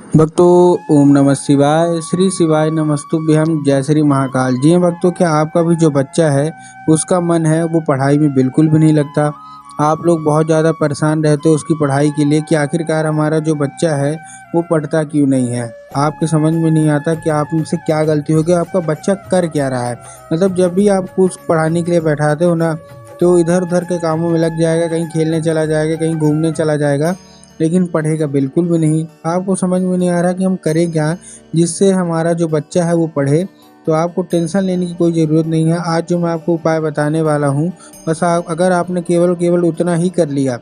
भक्तों, ओम नमः शिवाय। श्री शिवाय नमस्तुभ्यं। जय श्री महाकाल। जी हाँ भक्तों, क्या आपका भी जो बच्चा है उसका मन है वो पढ़ाई में बिल्कुल भी नहीं लगता। आप लोग बहुत ज़्यादा परेशान रहते हो उसकी पढ़ाई के लिए कि आखिरकार हमारा जो बच्चा है वो पढ़ता क्यों नहीं है। आपके समझ में नहीं आता कि आप उनसे क्या गलती हो गई, आपका बच्चा कर क्या रहा है। मतलब जब भी आपको उसको पढ़ाने के लिए बैठाते हो ना, तो इधर उधर के कामों में लग जाएगा, कहीं खेलने चला जाएगा, कहीं घूमने चला जाएगा, लेकिन पढ़ेगा बिल्कुल भी नहीं। आपको समझ में नहीं आ रहा कि हम करें क्या जिससे हमारा जो बच्चा है वो पढ़े। तो आपको टेंशन लेने की कोई ज़रूरत नहीं है। आज जो मैं आपको उपाय बताने वाला हूँ, बस अगर आपने केवल केवल उतना ही कर लिया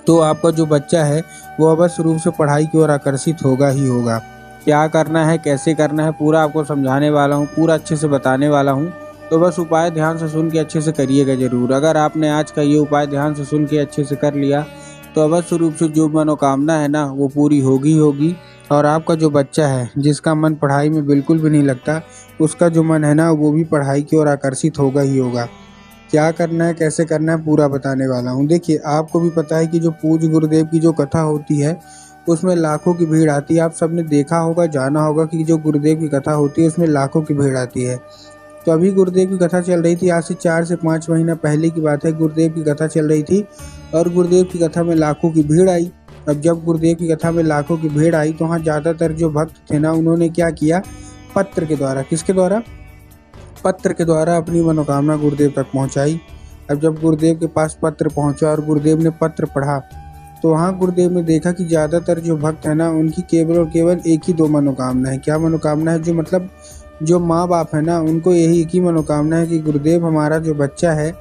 तो आपका जो बच्चा है वो अवश्य रूप से पढ़ाई की ओर आकर्षित होगा ही होगा। क्या करना है, कैसे करना है, पूरा आपको समझाने वाला हूँ, पूरा अच्छे से बताने वाला हूँ। तो बस उपाय ध्यान से सुन के अच्छे से करिएगा ज़रूर। अगर आपने आज का ये उपाय ध्यान से सुन के अच्छे से कर लिया तो अवश्य रूप से जो मनोकामना है ना वो पूरी होगी होगी। और आपका जो बच्चा है जिसका मन पढ़ाई में बिल्कुल भी नहीं लगता, उसका जो मन है ना वो भी पढ़ाई की ओर आकर्षित होगा ही होगा। क्या करना है, कैसे करना है, पूरा बताने वाला हूँ। देखिए, आपको भी पता है कि जो पूज्य गुरुदेव की जो कथा होती है उसमें लाखों की भीड़ आती है। आप सबने देखा होगा, जाना होगा कि जो गुरुदेव की कथा होती है उसमें लाखों की भीड़ आती है। तो अभी गुरुदेव की कथा चल रही थी, आज से 4 से 5 महीना पहले की बात है। गुरुदेव की कथा चल रही थी और गुरुदेव की कथा में लाखों की भीड़ आई। अब जब गुरुदेव की कथा में लाखों की भीड़ आई तो वहाँ ज़्यादातर जो भक्त थे ना, उन्होंने क्या किया, पत्र के द्वारा, किसके द्वारा, पत्र के द्वारा अपनी मनोकामना गुरुदेव तक पहुंचाई। अब जब गुरुदेव के पास पत्र पहुंचा और गुरुदेव ने पत्र पढ़ा तो वहाँ गुरुदेव ने देखा कि ज़्यादातर जो भक्त है ना उनकी केवल और केवल एक ही दो मनोकामना है। क्या मनोकामना है, जो मतलब जो माँ बाप है ना उनको यही एक ही मनोकामना है कि गुरुदेव हमारा जो बच्चा है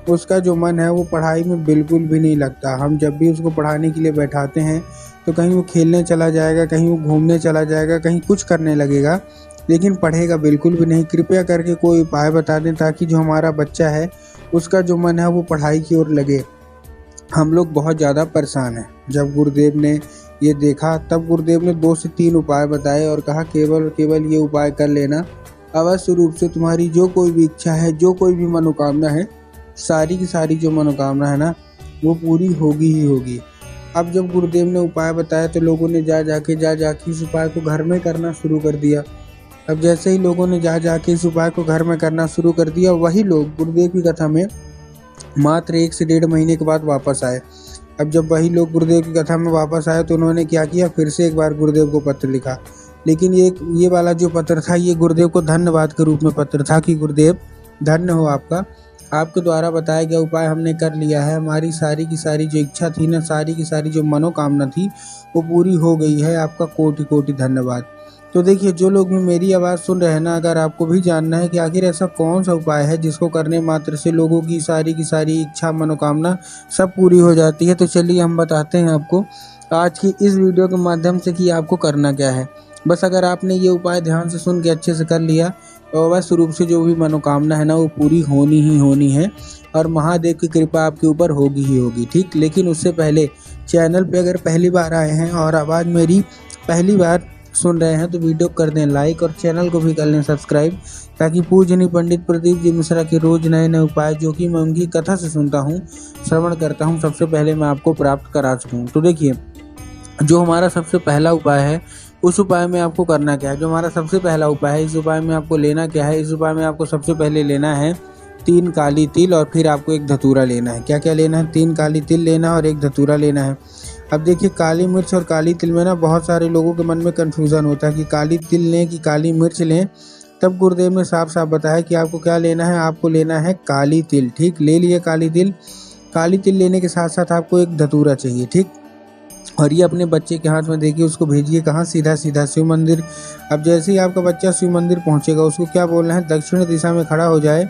उसका जो मन है वो पढ़ाई में बिल्कुल भी नहीं लगता। हम जब भी उसको पढ़ाने के लिए बैठाते हैं तो कहीं वो खेलने चला जाएगा, कहीं वो घूमने चला जाएगा, कहीं कुछ करने लगेगा, लेकिन पढ़ेगा बिल्कुल भी नहीं। कृपया करके कोई उपाय बता दें ताकि जो हमारा बच्चा है उसका जो मन है वो पढ़ाई की ओर लगे। हम लोग बहुत ज़्यादा परेशान हैं। जब गुरुदेव ने ये देखा तब गुरुदेव ने 2 से 3 उपाय बताए और कहा केवल और केवल ये उपाय कर लेना, अवश्य रूप से तुम्हारी जो कोई भी इच्छा है, जो कोई भी मनोकामना है, सारी की सारी जो मनोकामना है ना वो पूरी होगी ही होगी। अब जब गुरुदेव ने उपाय बताया तो लोगों ने जा जाके इस उपाय को घर में करना शुरू कर दिया। अब जैसे ही लोगों ने जा जाके इस उपाय को घर में करना शुरू कर दिया, वही लोग गुरुदेव की कथा में मात्र 1 से 1.5 महीने के बाद वापस आए। अब जब वही लोग गुरुदेव की कथा में वापस आए तो उन्होंने क्या किया, फिर से एक बार गुरुदेव को पत्र लिखा। लेकिन ये वाला जो पत्र था ये गुरुदेव को धन्यवाद के रूप में पत्र था कि गुरुदेव धन्य हो आपका, आपके द्वारा बताया गया उपाय हमने कर लिया है। हमारी सारी की सारी जो इच्छा थी ना, सारी की सारी जो मनोकामना थी वो पूरी हो गई है। आपका कोटि कोटि धन्यवाद। तो देखिए, जो लोग भी मेरी आवाज़ सुन रहे हैं ना, अगर आपको भी जानना है कि आखिर ऐसा कौन सा उपाय है जिसको करने मात्र से लोगों की सारी इच्छा मनोकामना सब पूरी हो जाती है, तो चलिए हम बताते हैं आपको आज की इस वीडियो के माध्यम से कि आपको करना क्या है। बस अगर आपने ये उपाय ध्यान से सुन के अच्छे से कर लिया तो अवश्य रूप से जो भी मनोकामना है ना वो पूरी होनी ही होनी है और महादेव की कृपा आपके ऊपर होगी ही होगी। ठीक, लेकिन उससे पहले चैनल पे अगर पहली बार आए हैं और आवाज़ मेरी पहली बार सुन रहे हैं तो वीडियो कर दें लाइक और चैनल को भी कर लें सब्सक्राइब, ताकि पूजनीय पंडित प्रदीप जी मिश्रा के रोज नए नए उपाय जो कि मैं उनकी कथा से सुनता हूँ, श्रवण करता हूँ, सबसे पहले मैं आपको प्राप्त करा सकूँ। तो देखिए, जो हमारा सबसे पहला उपाय है उस उपाय में आपको करना क्या है। जो हमारा सबसे पहला उपाय है इस उपाय में आपको लेना क्या है, इस उपाय में आपको सबसे पहले लेना है 3 काली तिल और फिर आपको एक धतूरा लेना है। क्या क्या लेना है, 3 काली तिल लेना है और एक धतूरा लेना है। अब देखिए, काली मिर्च और काली तिल में ना बहुत सारे लोगों के मन में कन्फ्यूज़न होता है कि काली तिल लें कि काली मिर्च लें। तब गुरुदेव ने साफ साफ बताया कि आपको क्या लेना है, आपको लेना है काली तिल। ठीक, ले लिए काली तिल। काली तिल लेने के साथ साथ आपको एक धतूरा चाहिए। ठीक, और ये अपने बच्चे के हाथ में देखिए, उसको भेजिए कहाँ, सीधा सीधा शिव मंदिर। अब जैसे ही आपका बच्चा शिव मंदिर पहुँचेगा उसको क्या बोलना है, दक्षिण दिशा में खड़ा हो जाए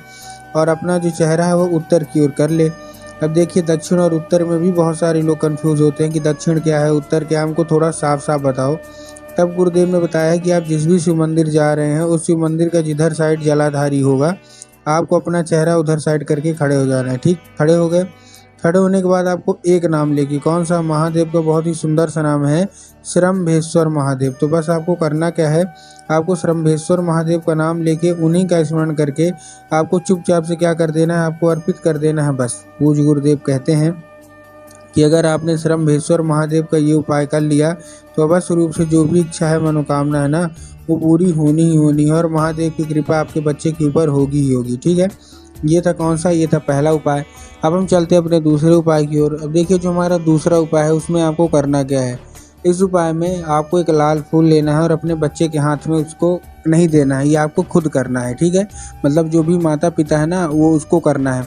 और अपना जो चेहरा है वो उत्तर की ओर कर ले। अब देखिए, दक्षिण और उत्तर में भी बहुत सारे लोग कंफ्यूज होते हैं कि दक्षिण क्या है, उत्तर क्या है, हमको थोड़ा साफ साफ बताओ। तब गुरुदेव ने बताया कि आप जिस भी शिव मंदिर जा रहे हैं उस शिव मंदिर का जिधर साइड जलाधारी होगा आपको अपना चेहरा उधर साइड करके खड़े हो जाना है। ठीक, खड़े हो गए। खड़े होने के बाद आपको एक नाम लेके, कौन सा, महादेव का बहुत ही सुंदर सा नाम है श्रम्भेश्वर महादेव। तो बस आपको करना क्या है, आपको श्रम्भेश्वर महादेव का नाम लेके उन्हीं का स्मरण करके आपको चुपचाप से क्या कर देना है, आपको अर्पित कर देना है। बस पूज्य गुरुदेव कहते हैं कि अगर आपने श्रमभेश्वर महादेव का ये उपाय कर लिया तो अवश्य रूप से जो भी इच्छा है, मनोकामना है ना, वो पूरी होनी ही होनी है और महादेव की कृपा आपके बच्चे के ऊपर होगी ही होगी। ठीक है, ये था कौन सा, ये था पहला उपाय। अब हम चलते हैं अपने दूसरे उपाय की ओर। अब देखिए जो हमारा दूसरा उपाय है उसमें आपको करना क्या है। इस उपाय में आपको एक लाल फूल लेना है और अपने बच्चे के हाथ में उसको नहीं देना है, ये आपको खुद करना है। ठीक है, मतलब जो भी माता पिता है ना वो उसको करना है।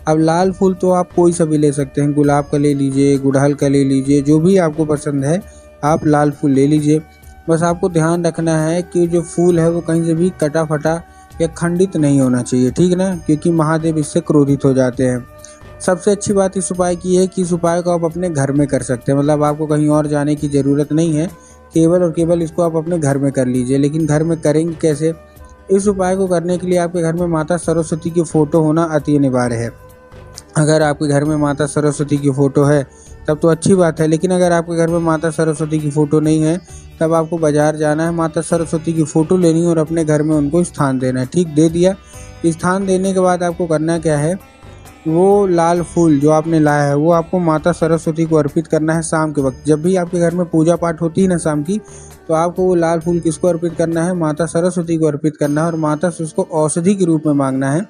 अब लाल फूल तो आप कोई सा भी ले सकते हैं, गुलाब का ले लीजिए, गुड़हल का ले लीजिए, जो भी आपको पसंद है आप लाल फूल ले लीजिए। बस आपको ध्यान रखना है कि जो फूल है वो कहीं से भी कटा फटा या खंडित नहीं होना चाहिए। ठीक है ना, क्योंकि महादेव इससे क्रोधित हो जाते हैं। सबसे अच्छी बात इस उपाय की है कि इस उपाय को आप अपने घर में कर सकते हैं, मतलब आपको कहीं और जाने की ज़रूरत नहीं है, केवल और केवल इसको आप अपने घर में कर लीजिए। लेकिन घर में करेंगे कैसे? इस उपाय को करने के लिए आपके घर में माता सरस्वती की फ़ोटो होना अति अनिवार्य है। अगर आपके घर में माता सरस्वती की फ़ोटो है तब तो अच्छी बात है, लेकिन अगर आपके घर में माता सरस्वती की फ़ोटो नहीं है तब आपको बाज़ार जाना है, माता सरस्वती की फ़ोटो लेनी है और अपने घर में उनको स्थान देना है। ठीक, दे दिया। स्थान देने के बाद आपको करना क्या है, वो लाल फूल जो आपने लाया है वो आपको माता सरस्वती को अर्पित करना है शाम के वक्त। जब भी आपके घर में पूजा पाठ होती है ना शाम की, तो आपको वो लाल फूल किसको अर्पित करना है, माता सरस्वती को अर्पित करना है और माता से उसको औषधि के रूप में मांगना है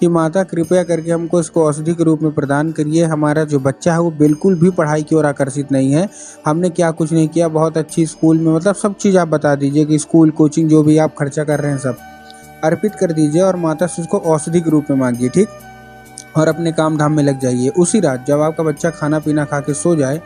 कि माता कृपया करके हमको इसको औषधि के रूप में प्रदान करिए। हमारा जो बच्चा है वो बिल्कुल भी पढ़ाई की ओर आकर्षित नहीं है, हमने क्या कुछ नहीं किया, बहुत अच्छी स्कूल में, मतलब सब चीज़ आप बता दीजिए कि स्कूल कोचिंग जो भी आप खर्चा कर रहे हैं सब अर्पित कर दीजिए और माता से उसको औषधि के रूप में मांगिए। ठीक, और अपने काम धाम में लग जाइए। उसी रात जब आपका बच्चा खाना पीना खा के सो जाए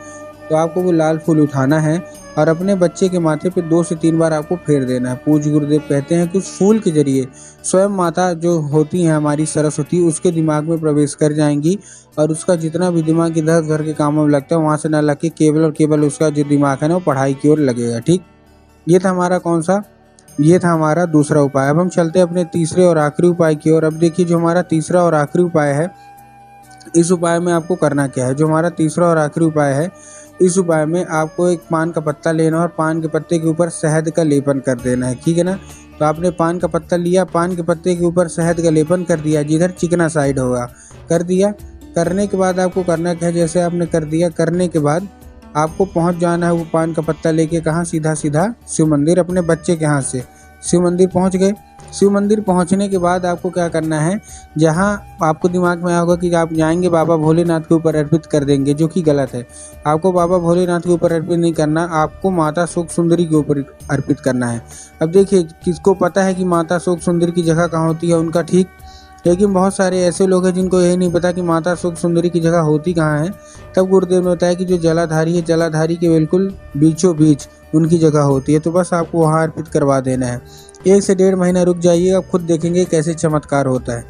तो आपको वो लाल फूल उठाना है और अपने बच्चे के माथे पे 2 से 3 बार आपको फेर देना है। पूज्य गुरुदेव कहते हैं कि उस फूल के जरिए स्वयं माता जो होती हैं हमारी सरस्वती उसके दिमाग में प्रवेश कर जाएंगी और उसका जितना भी दिमाग इधर उधर के कामों में लगता है वहाँ से ना लग के केवल और केवल उसका जो दिमाग है ना वो पढ़ाई की ओर लगेगा। ठीक, ये था हमारा कौन सा, ये था हमारा दूसरा उपाय। अब हम चलते हैं अपने तीसरे और आखिरी उपाय की ओर। अब देखिए जो हमारा तीसरा और आखिरी उपाय है, इस उपाय में आपको करना क्या है। जो हमारा तीसरा और आखिरी उपाय है, इस उपाय में आपको एक पान का पत्ता लेना और पान के पत्ते के ऊपर शहद का लेपन कर देना है। ठीक है ना, तो आपने पान का पत्ता लिया, पान के पत्ते के ऊपर शहद का लेपन कर दिया, जिधर चिकना साइड होगा कर दिया। करने के बाद आपको करना क्या है, जैसे आपने कर दिया, करने के बाद आपको पहुंच जाना है वो पान का पत्ता लेके कहाँ, सीधा सीधा शिव मंदिर। अपने बच्चे के हाथ से शिव मंदिर पहुंच गए। शिव मंदिर पहुंचने के बाद आपको क्या करना है, जहां आपको दिमाग में आएगा कि आप जाएंगे बाबा भोलेनाथ के ऊपर अर्पित कर देंगे, जो कि गलत है। आपको बाबा भोलेनाथ के ऊपर अर्पित नहीं करना, आपको माता शोक सुंदरी के ऊपर अर्पित करना है। अब देखिए किसको पता है कि माता शोक सुंदरी की जगह कहाँ होती है उनका, ठीक, लेकिन बहुत सारे ऐसे लोग हैं जिनको यही नहीं पता कि माता शोक सुंदरी की जगह होती कहाँ है। तब गुरुदेव ने बताया कि जो जलाधारी है, जलाधारी के बिल्कुल बीचों बीच उनकी जगह होती है, तो बस आपको वहाँ अर्पित करवा देना है। 1 से 1.5 महीना रुक जाइए, आप खुद देखेंगे कैसे चमत्कार होता है।